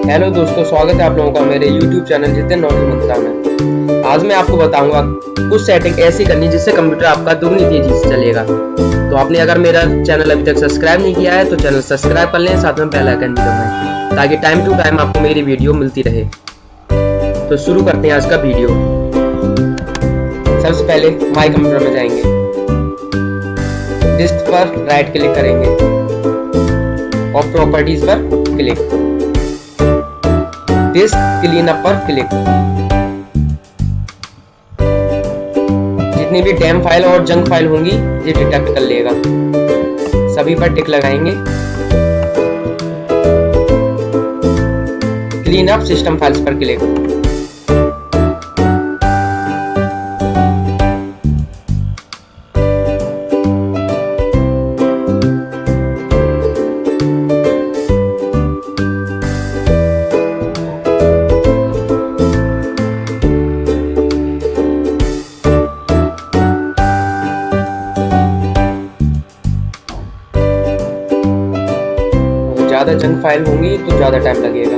Hello दोस्तों, स्वागत है आप लोगों का मेरे YouTube चैनल जितने नॉलेज मंत्रा में। आज मैं आपको बताऊंगा कुछ सेटिंग ऐसी करनी जिससे कंप्यूटर आपका दुगनी तेजी से चलेगा। तो आपने अगर मेरा चैनल अभी तक सब्सक्राइब नहीं किया है तो चैनल सब्सक्राइब कर लें, साथ में बेल आइकन भी दबाएं ताकि टाइम टू टाइम आपको मेरी वीडियो मिलती रहे। तो शुरू करते हैं आज का वीडियो। सबसे पहले माई कंप्यूटर में जाएंगे, डिस्क पर राइट क्लिक करेंगे और प्रॉपर्टीज पर क्लिक, डिस्क क्लीनअप पर क्लिक। जितनी भी डैम फाइल और जंक फाइल होंगी ये डिटेक्ट कर लेगा। सभी पर टिक लगाएंगे। क्लीनअप सिस्टम फाइल्स पर क्लिक। ज्यादा जंक फाइल होंगी तो ज्यादा टाइम लगेगा।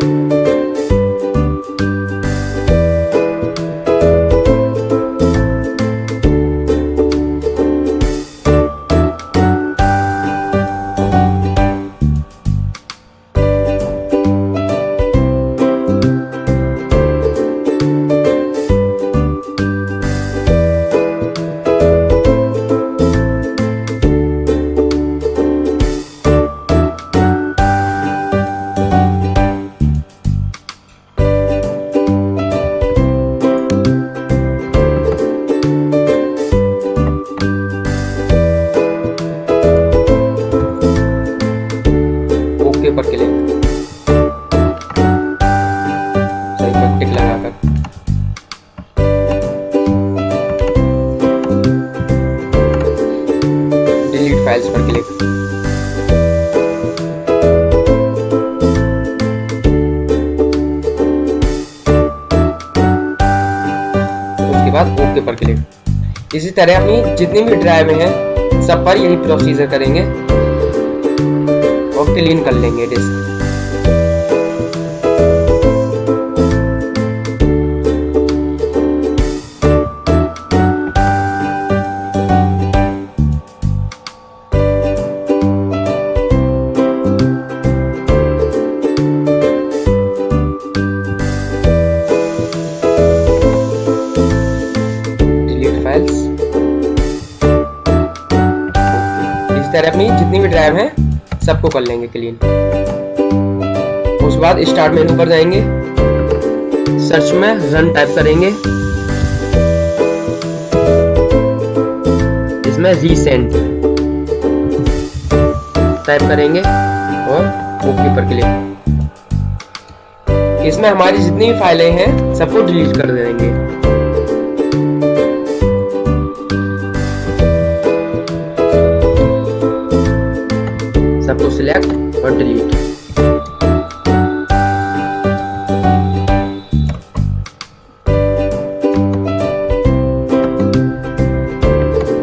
पर क्लिक, सही पर टिक लगाकर डिलीट फाइल्स पर क्लिक। उसके बाद ओके पर क्लिक। इसी तरह अपनी जितनी भी ड्राइव हैं सब पर यही प्रोसीजर करेंगे और क्लीन कर लेंगे डिस्क। Delete files. इस तरह अपनी जितनी भी ड्राइव हैं सबको कर लेंगे क्लीन। उसके बाद स्टार्ट मेनू पर जाएंगे, सर्च में रन टाइप करेंगे, इसमें रीसेंट टाइप करेंगे और ओके पर क्लिक। इसमें हमारी जितनी भी फाइलें हैं सबको डिलीट कर देंगे। सबको सिलेक्ट और डिलीट।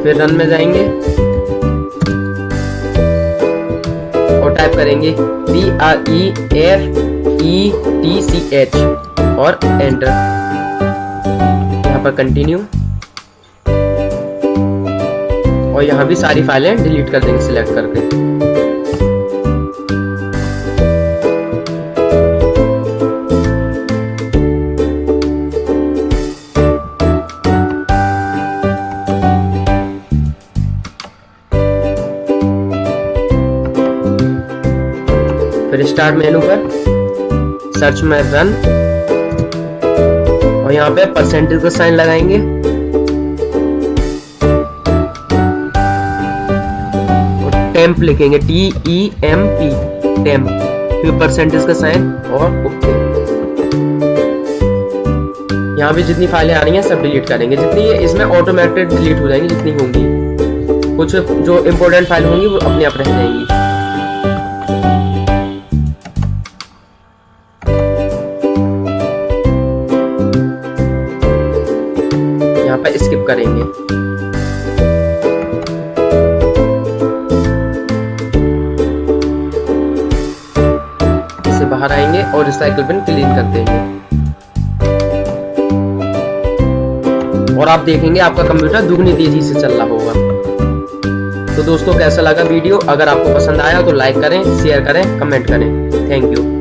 फिर रन में जाएंगे और टाइप करेंगे PREFETCH और एंटर। यहाँ पर कंटिन्यू और यहाँ भी सारी फाइलें डिलीट कर देंगे सिलेक्ट करके। फिर स्टार्ट मेनू पर सर्च में रन और यहाँ पे परसेंटेज का साइन लगाएंगे और टेम्प लिखेंगे TEMP टेम्प, फिर परसेंटेज का साइन और ओके। यहाँ भी जितनी फाइलें आ रही हैं सब डिलीट करेंगे। जितनी इसमें ऑटोमेटिक डिलीट हो जाएंगी जितनी होंगी। कुछ जो इम्पोर्टेंट फाइल होंगी वो अपने आप रह जाएंगी। यहाँ पर स्किप करेंगे। इससे बाहर आएंगे। देंगे और रिसाइकल बिन क्लीन कर देंगे, और आप देखेंगे आपका कंप्यूटर दुगनी तेजी से चल रहा होगा। तो दोस्तों कैसा लगा वीडियो? अगर आपको पसंद आया तो लाइक करें, शेयर करें, कमेंट करें। Thank you.